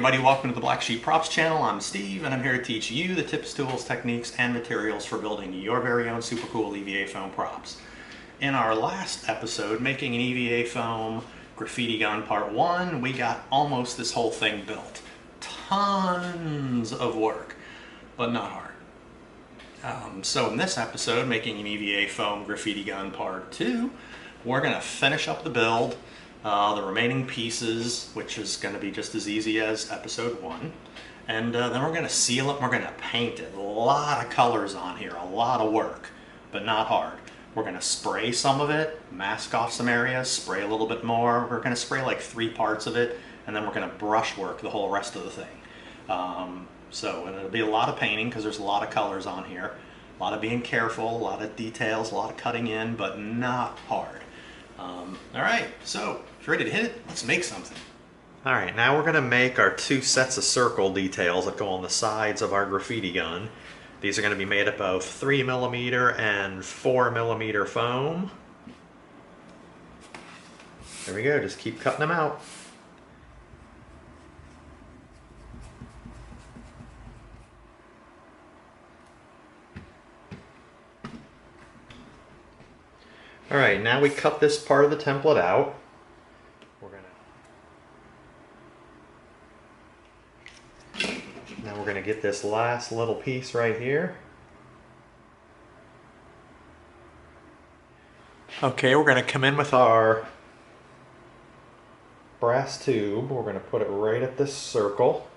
everybody, welcome to the Black Sheep Props channel. I'm Steve and I'm here to teach you the tips, tools, techniques, and materials for building your very own super cool EVA foam props. In our last episode, making an EVA foam graffiti gun part 1, we got almost this whole thing built. Tons of work, but not hard. So in this episode, making an EVA foam graffiti gun part 2, we're going to finish up the build. The remaining pieces, which is going to be just as easy as episode 1. And then we're going to seal it and we're going to paint it. A lot of colors on here, a lot of work, but not hard. We're going to spray some of it, mask off some areas, spray a little bit more. We're going to spray like 3 parts of it, and then we're going to brush work the whole rest of the thing. And it'll be a lot of painting because there's a lot of colors on here. A lot of being careful, a lot of details, a lot of cutting in, but not hard. Alright, so if you're ready to hit it, let's make something. Alright, now we're going to make our 2 sets of circle details that go on the sides of our graffiti gun. These are going to be made up of 3mm and 4mm foam. There we go, just keep cutting them out. Alright, now we cut this part of the template out. Now we're going to get this last little piece right here. Okay, we're going to come in with our brass tube. We're going to put it right at this circle.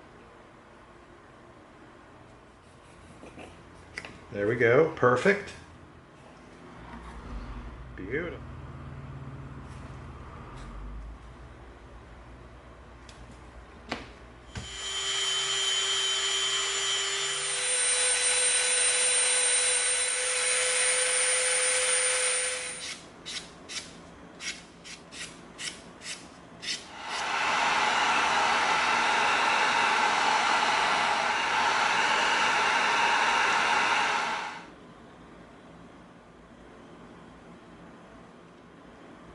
There we go, perfect. Beautiful.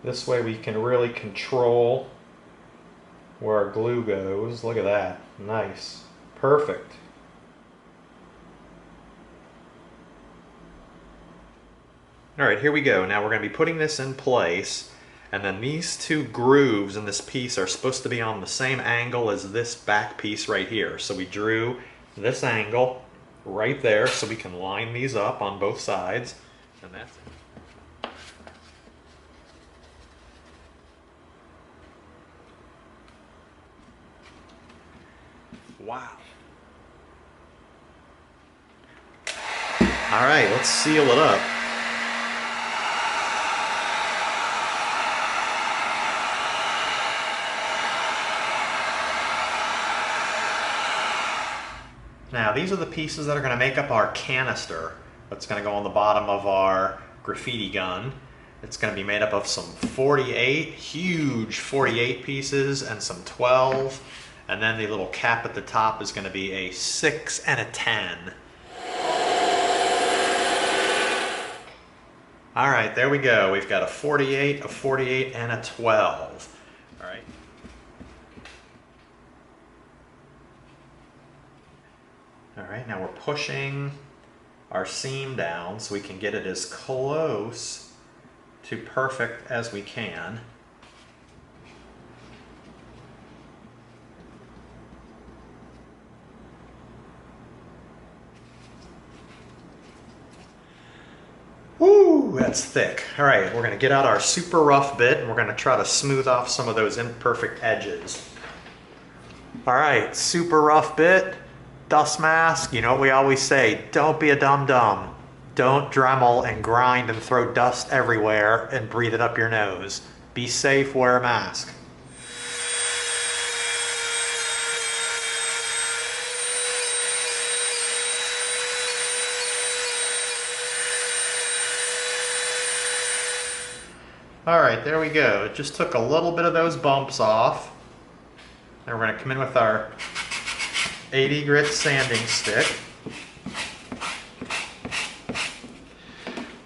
This way we can really control where our glue goes. Look at that. Nice. Perfect. Alright, here we go. Now we're going to be putting this in place, and then these 2 grooves in this piece are supposed to be on the same angle as this back piece right here. So we drew this angle right there so we can line these up on both sides, and that's it. Wow. All right, let's seal it up. Now, these are the pieces that are going to make up our canister that's going to go on the bottom of our graffiti gun. It's going to be made up of some 48, huge 48 pieces, and some 12. And then the little cap at the top is going to be a 6 and a 10. Alright, there we go. We've got a 48, a 48, and a 12. Alright. Alright, now we're pushing our seam down so we can get it as close to perfect as we can. Woo, that's thick. All right, we're going to get out our super rough bit and we're going to try to smooth off some of those imperfect edges. All right, super rough bit, dust mask. You know what we always say, don't be a dum-dum. Don't Dremel and grind and throw dust everywhere and breathe it up your nose. Be safe, wear a mask. Alright, there we go. It just took a little bit of those bumps off. Now we're going to come in with our 80 grit sanding stick.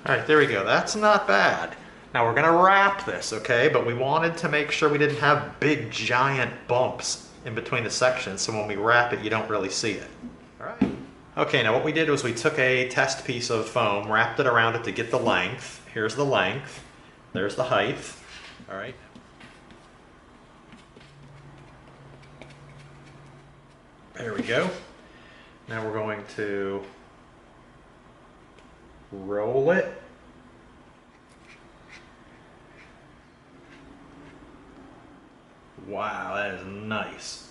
Alright, there we go. That's not bad. Now we're going to wrap this, okay? But we wanted to make sure we didn't have big giant bumps in between the sections, so when we wrap it, you don't really see it. All right. Okay, now what we did was we took a test piece of foam, wrapped it around it to get the length. Here's the length. There's the height. All right. There we go. Now we're going to roll it. Wow, that is nice.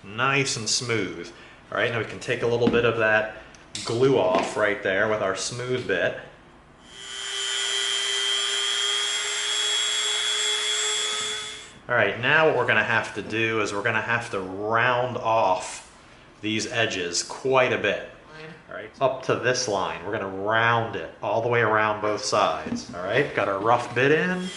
Nice and smooth. All right, now we can take a little bit of that glue off right there with our smooth bit. All right, now what we're going to have to do is we're going to have to round off these edges quite a bit. All right, up to this line. We're going to round it all the way around both sides. All right, got our rough bit in.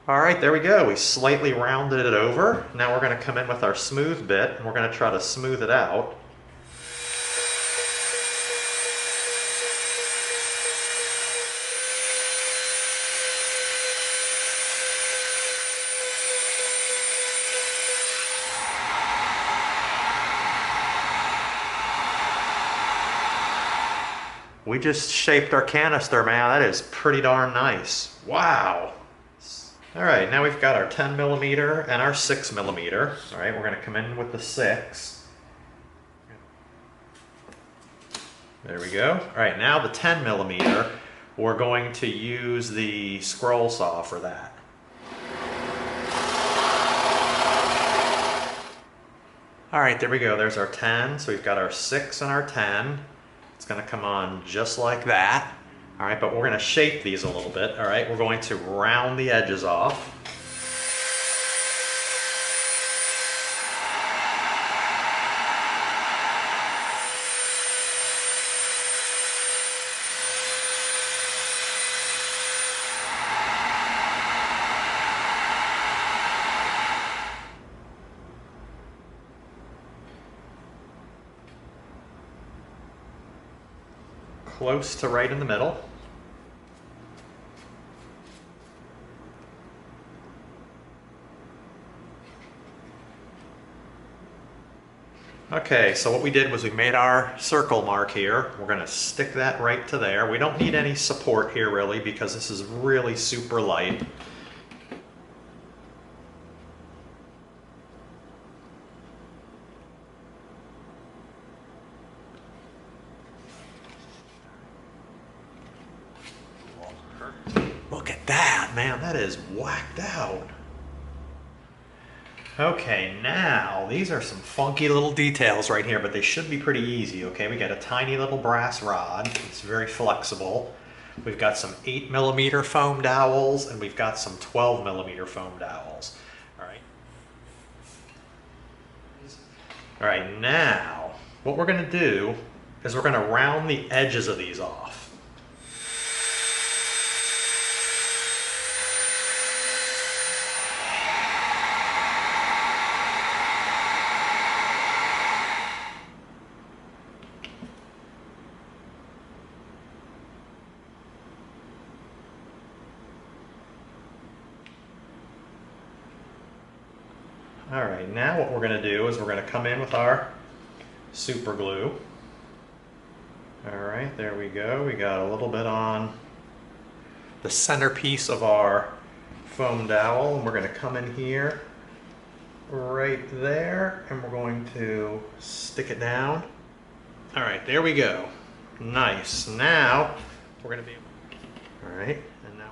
All right, there we go. We slightly rounded it over. Now we're going to come in with our smooth bit and we're going to try to smooth it out. We just shaped our canister, man. That is pretty darn nice. Wow. All right, now we've got our 10mm and our 6mm. All right, we're going to come in with the 6. There we go. All right, now the 10mm, we're going to use the scroll saw for that. All right, there we go. There's our 10. So we've got our 6 and our 10. It's going to come on just like that. All right, but we're going to shape these a little bit. All right, we're going to round the edges off. Close to right in the middle. Okay, so what we did was we made our circle mark here. We're going to stick that right to there. We don't need any support here really because this is really super light. Look at that, man, that is whacked out. Okay, now these are some funky little details right here, but they should be pretty easy, okay? We got a tiny little brass rod. It's very flexible. We've got some 8mm foam dowels, and we've got some 12mm foam dowels. All right. All right, now what we're going to do is we're going to round the edges of these off. All right, now what we're going to do is we're going to come in with our super glue. All right, there we go. We got a little bit on the centerpiece of our foam dowel, and we're going to come in here right there, and we're going to stick it down. All right, there we go. Nice. Now we're going to be, all right, and now.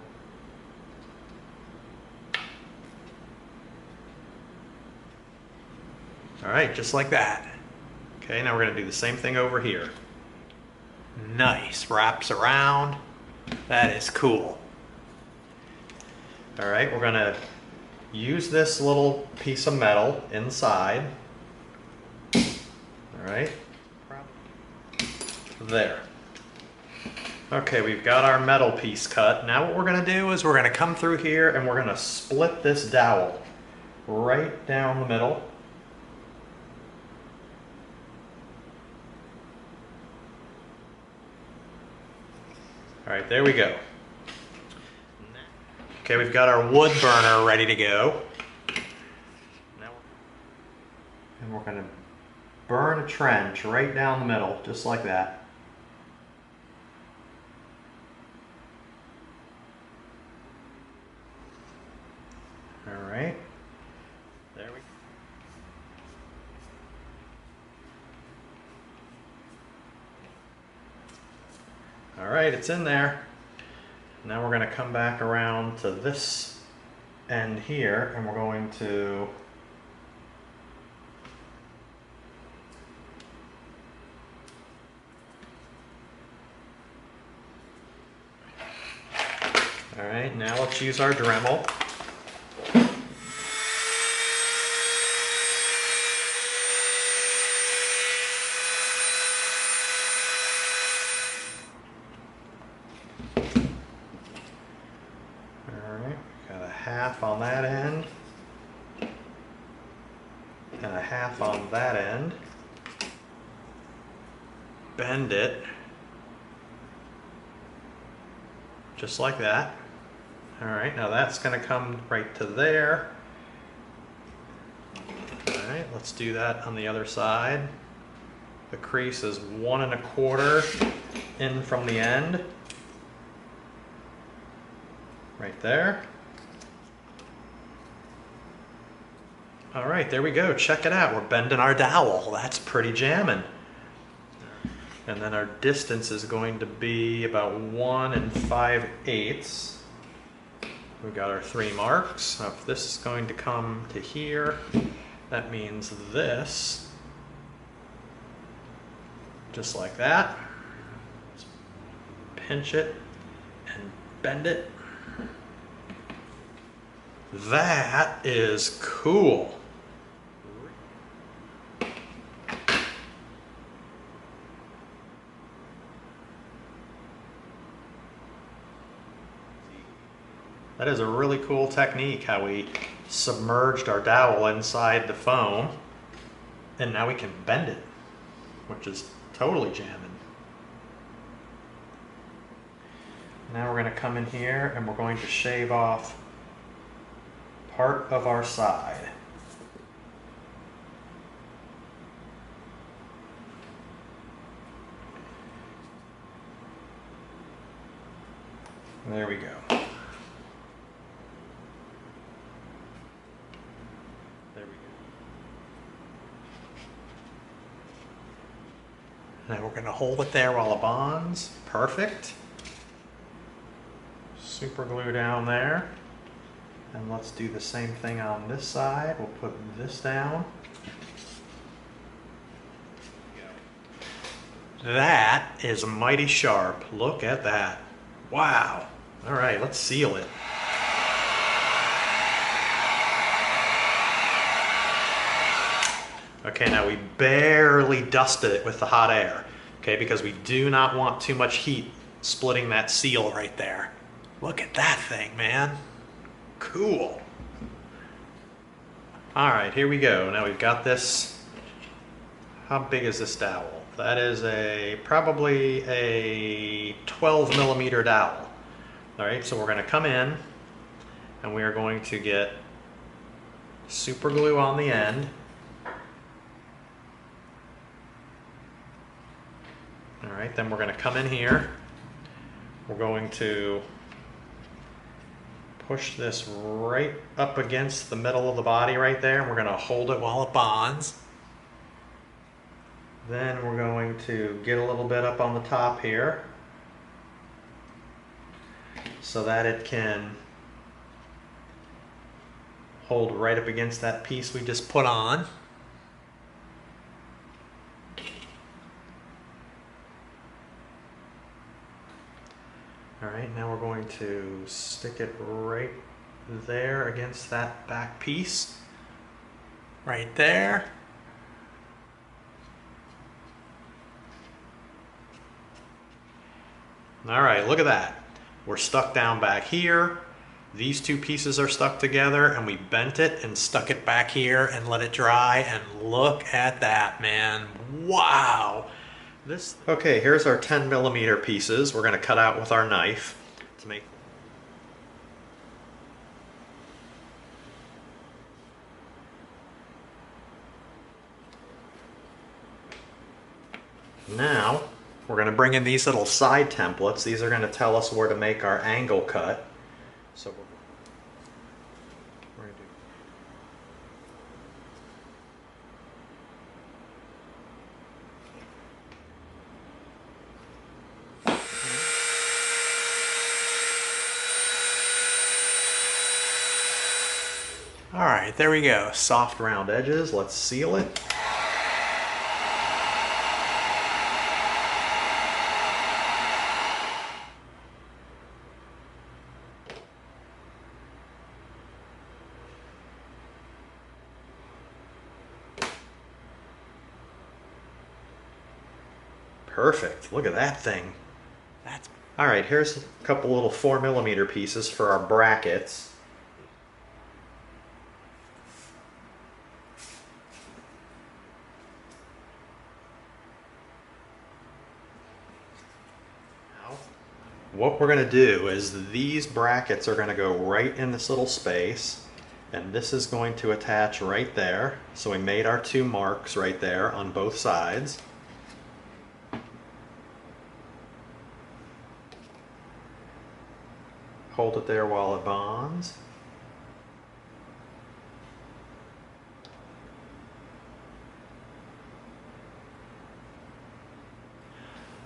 All right, just like that. Okay, now we're going to do the same thing over here. Nice, wraps around. That is cool. All right, we're going to use this little piece of metal inside. All right, there. Okay, we've got our metal piece cut. Now what we're gonna do is we're gonna come through here and we're gonna split this dowel right down the middle. All right, there we go. Okay, we've got our wood burner ready to go. And we're gonna burn a trench right down the middle, just like that. All right, there we go. All right, it's in there. Now we're going to come back around to this end here, and we're going to all right, now let's use our Dremel. Half on that end and a half on that end. Bend it just like that. All right, now that's going to come right to there. All right, let's do that on the other side. The crease is 1 1/4 in from the end. Right there. All right, there we go. Check it out. We're bending our dowel. That's pretty jamming. And then our distance is going to be about 1 5/8. We've got our 3 marks. Now if this is going to come to here, that means this. Just like that. Just pinch it and bend it. That is cool. That is a really cool technique, how we submerged our dowel inside the foam, and now we can bend it, which is totally jamming. Now we're going to come in here and we're going to shave off part of our side. There we go. There we go. Now we're going to hold it there while it bonds. Perfect. Super glue down there. And let's do the same thing on this side. We'll put this down. That is mighty sharp. Look at that. Wow. All right, let's seal it. Okay, now we barely dusted it with the hot air, okay, because we do not want too much heat splitting that seal right there. Look at that thing, man. Cool. All right, here we go. Now we've got this. How big is this dowel? That is probably a 12 millimeter dowel. All right, so we're going to come in and we are going to get super glue on the end. All right, then we're going to come in here. We're going to push this right up against the middle of the body right there, and we're going to hold it while it bonds. Then we're going to get a little bit up on the top here so that it can hold right up against that piece we just put on. All right, now we're going to stick it right there against that back piece. Right there. All right, look at that. We're stuck down back here. These two pieces are stuck together, and we bent it and stuck it back here and let it dry, and look at that, man. Wow. Okay, here's our 10mm pieces we're going to cut out with our knife to make. Now, we're going to bring in these little side templates. These are going to tell us where to make our angle cut. So we're going to do. All right, there we go. Soft round edges. Let's seal it. Perfect. Look at that thing. All right, here's a couple little 4mm pieces for our brackets. Now, what we're going to do is these brackets are going to go right in this little space, and this is going to attach right there. So we made our two marks right there on both sides. Hold it there while it bonds.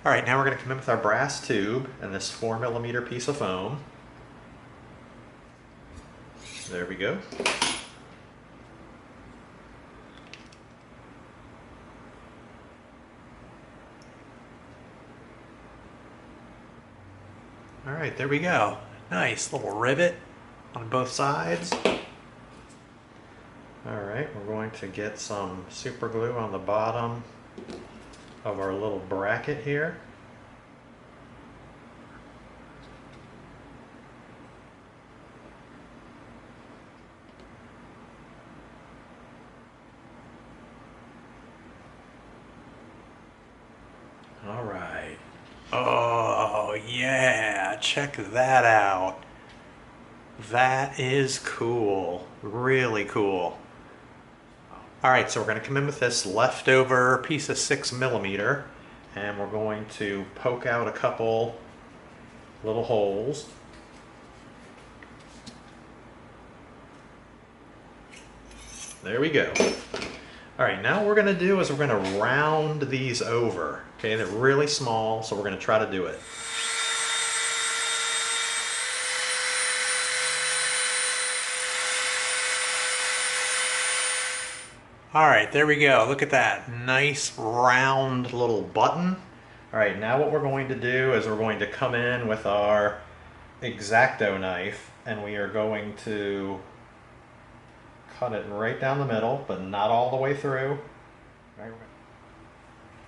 All right, now we're going to come in with our brass tube and this 4mm piece of foam. There we go. All right, there we go. Nice little rivet on both sides. All right, we're going to get some super glue on the bottom of our little bracket here. All right. Oh, yeah, check that out. That is cool, really cool. All right, so we're going to come in with this leftover piece of 6mm, and we're going to poke out a couple little holes. There we go. All right, now what we're going to do is we're going to round these over. Okay, they're really small, so we're going to try to do it. All right, there we go. Look at that nice round little button. All right, now what we're going to do is we're going to come in with our X-Acto knife, and we are going to cut it right down the middle, but not all the way through.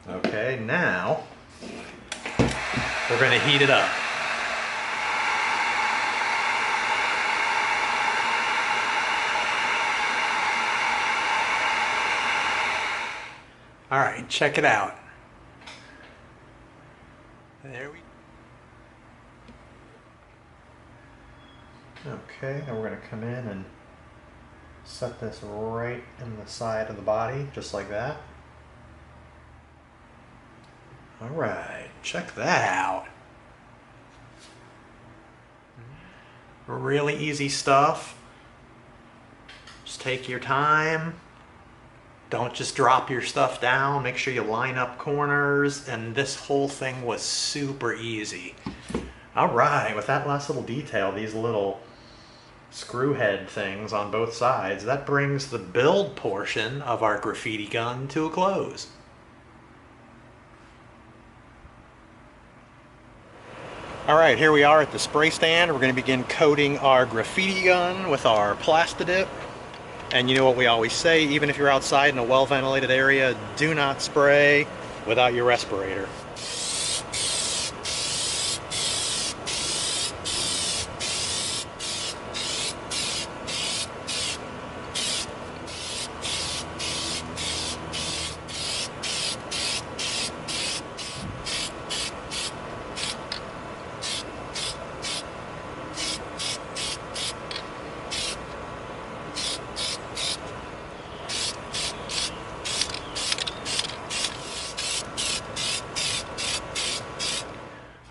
Okay, now we're going to heat it up. All right, check it out. There we go. Okay, now we're going to come in and set this right in the side of the body, just like that. All right, check that out. Really easy stuff. Just take your time. Don't just drop your stuff down. Make sure you line up corners, and this whole thing was super easy. All right, with that last little detail, these little screw head things on both sides, that brings the build portion of our graffiti gun to a close. All right, here we are at the spray stand. We're going to begin coating our graffiti gun with our Plastidip. And you know what we always say, even if you're outside in a well-ventilated area, do not spray without your respirator.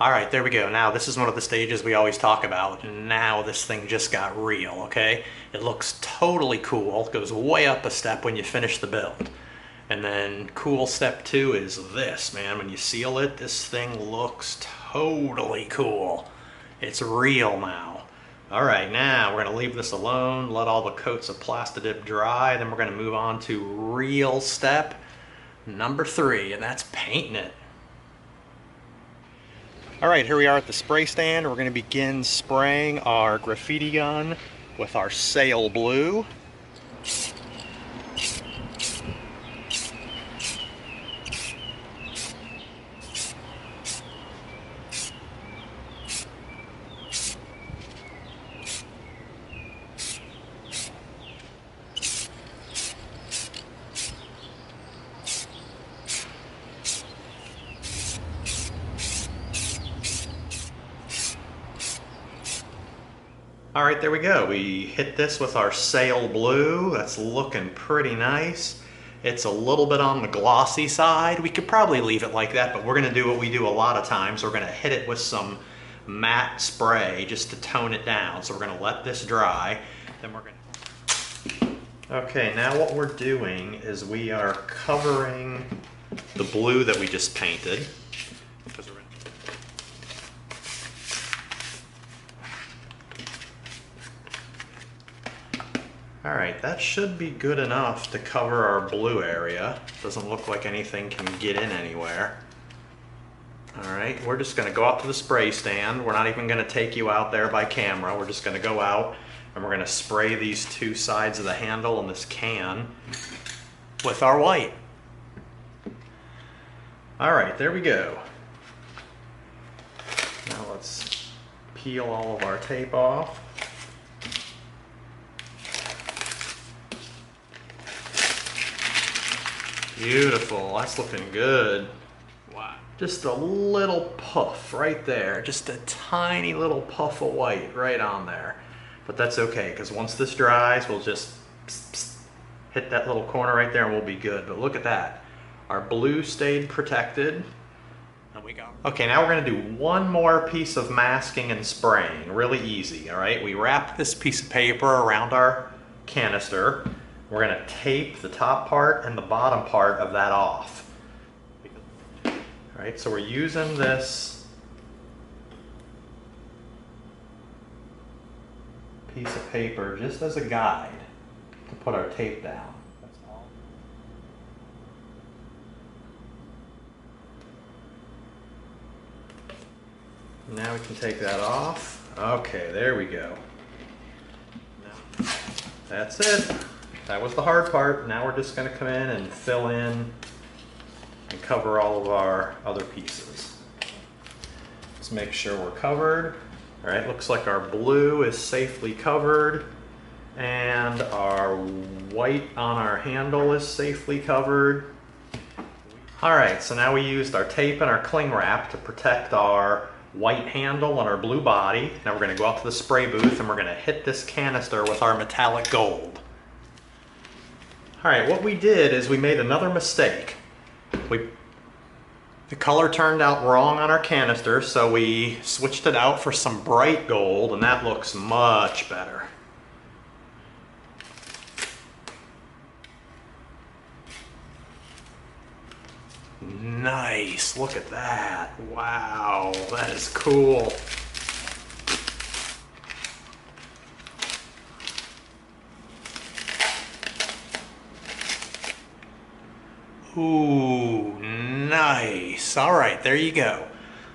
All right, there we go. Now this is one of the stages we always talk about. Now this thing just got real, okay? It looks totally cool. It goes way up a step when you finish the build. And then cool step 2 is this, man. When you seal it, this thing looks totally cool. It's real now. All right, now we're gonna leave this alone, let all the coats of Plastidip dry, then we're gonna move on to real step number 3, and that's painting it. All right, here we are at the spray stand. We're gonna begin spraying our graffiti gun with our sail blue. All right, there we go. We hit this with our sail blue. That's looking pretty nice. It's a little bit on the glossy side. We could probably leave it like that, but we're gonna do what we do a lot of times. We're gonna hit it with some matte spray just to tone it down. So we're gonna let this dry. Then we're gonna... Okay, now what we're doing is we are covering the blue that we just painted. All right, that should be good enough to cover our blue area. Doesn't look like anything can get in anywhere. All right, we're just gonna go out to the spray stand. We're not even gonna take you out there by camera. We're just gonna go out and we're gonna spray these 2 sides of the handle and this can with our white. All right, there we go. Now let's peel all of our tape off. Beautiful, that's looking good. Wow. Just a little puff right there. Just a tiny little puff of white right on there. But that's okay, because once this dries, we'll just hit that little corner right there and we'll be good. But look at that. Our blue stayed protected. And we got... Okay, now we're gonna do one more piece of masking and spraying. Really easy, all right? We wrap this piece of paper around our canister. We're gonna tape the top part and the bottom part of that off. All right, so we're using this piece of paper just as a guide to put our tape down. That's all. Now we can take that off. Okay, there we go. Now, that's it. That was the hard part. Now we're just going to come in and fill in and cover all of our other pieces. Let's make sure we're covered. All right, looks like our blue is safely covered and our white on our handle is safely covered. All right, so now we used our tape and our cling wrap to protect our white handle and our blue body. Now we're going to go out to the spray booth and we're going to hit this canister with our metallic gold. All right, what we did is we made another mistake. The color turned out wrong on our canister, so we switched it out for some bright gold, and that looks much better. Nice, look at that. Wow, that is cool. Ooh, nice. All right, there you go.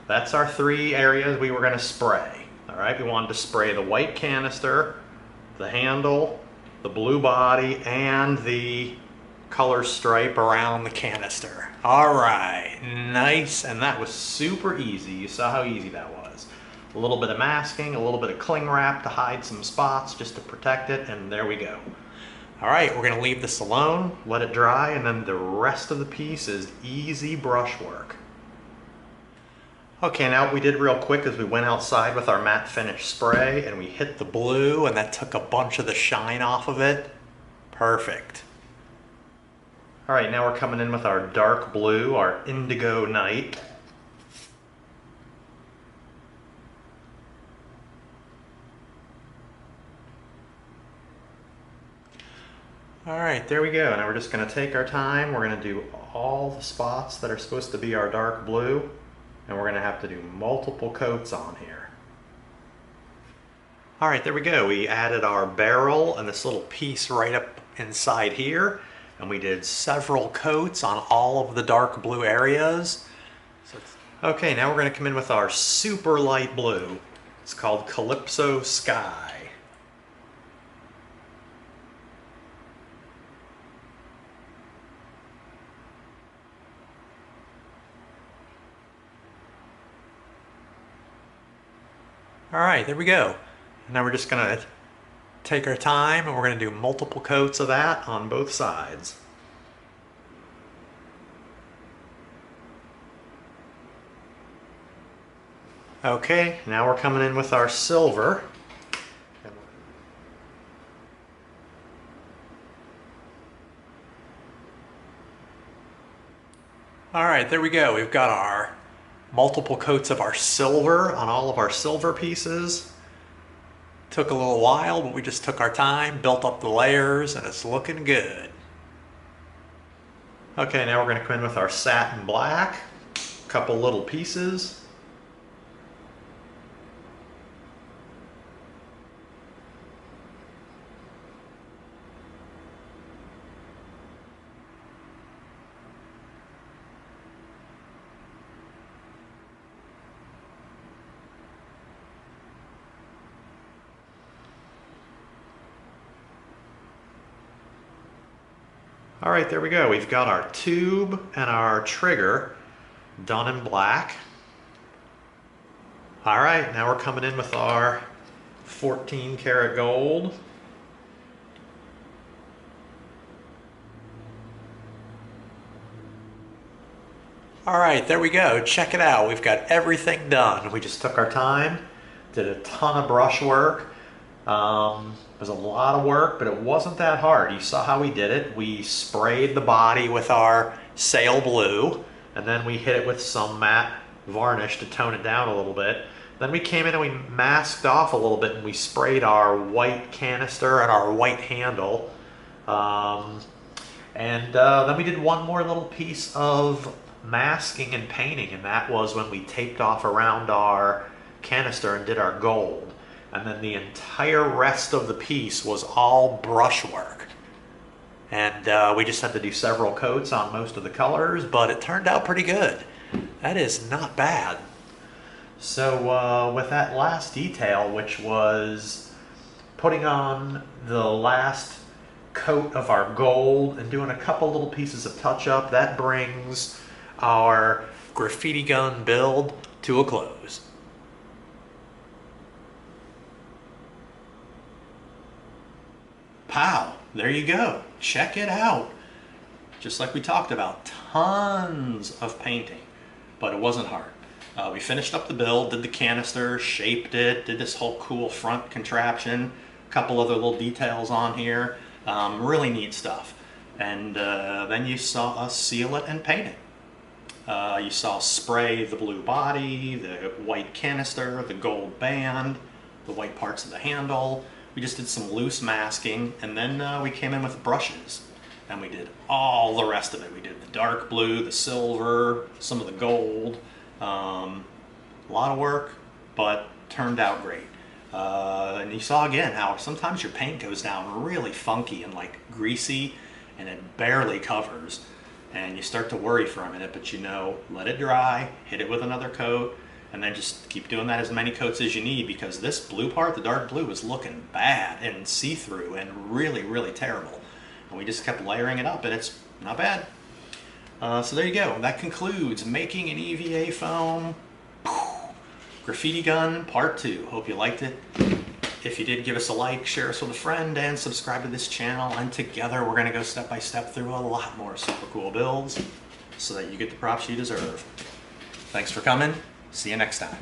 That's our 3 areas we were gonna spray. All right, we wanted to spray the white canister, the handle, the blue body, and the color stripe around the canister. All right, nice, and that was super easy. You saw how easy that was. A little bit of masking, a little bit of cling wrap to hide some spots just to protect it, and there we go. All right, we're gonna leave this alone, let it dry, and then the rest of the piece is easy brushwork. Okay, now what we did real quick is we went outside with our matte finish spray and we hit the blue and that took a bunch of the shine off of it. Perfect. All right, now we're coming in with our dark blue, our indigo night. All right, there we go. Now we're just going to take our time. We're going to do all the spots that are supposed to be our dark blue, and we're going to have to do multiple coats on here. All right, there we go. We added our barrel and this little piece right up inside here, and we did several coats on all of the dark blue areas. Okay, now we're going to come in with our super light blue. It's called Calypso Sky. All right, there we go. Now we're just going to take our time and we're going to do multiple coats of that on both sides. Okay, now we're coming in with our silver. All right, there we go. We've got our multiple coats of our silver on all of our silver pieces. Took a little while, but we just took our time, built up the layers, and it's looking good. Okay, now we're going to come in with our satin black, a couple little pieces. All right, there we go. We've got our tube and our trigger done in black. All right, now we're coming in with our 14 karat gold. All right, there we go. Check it out. We've got everything done. We just took our time, did a ton of brush work. It was a lot of work, but it wasn't that hard. You saw how we did it. We sprayed the body with our sail blue, and then we hit it with some matte varnish to tone it down a little bit. Then we came in and we masked off a little bit, and we sprayed our white canister and our white handle. Then we did one more little piece of masking and painting, and that was when we taped off around our canister and did our gold. And then the entire rest of the piece was all brushwork. And we just had to do several coats on most of the colors, but it turned out pretty good. That is not bad. So with that last detail, which was putting on the last coat of our gold and doing a couple little pieces of touch-up, that brings our graffiti gun build to a close. Pow, there you go. Check it out. Just like we talked about, tons of painting, but it wasn't hard. We finished up the build, did the canister, shaped it, did this whole cool front contraption, a couple other little details on here. Really neat stuff. And then you saw us seal it and paint it. You saw us spray the blue body, the white canister, the gold band, the white parts of the handle. We just did some loose masking, and then we came in with brushes, and we did all the rest of it. We did the dark blue, the silver, some of the gold. A lot of work, but turned out great. And you saw again how sometimes your paint goes down really funky and like greasy, and it barely covers. And you start to worry for a minute, but you know, let it dry, hit it with another coat, and then just keep doing that as many coats as you need, because this blue part, the dark blue, is looking bad and see-through and really, really terrible. And we just kept layering it up, and it's not bad. So there you go. That concludes making an EVA foam graffiti gun part 2. Hope you liked it. If you did, give us a like, share us with a friend, and subscribe to this channel. And together we're going to go step by step through a lot more super cool builds so that you get the props you deserve. Thanks for coming. See you next time.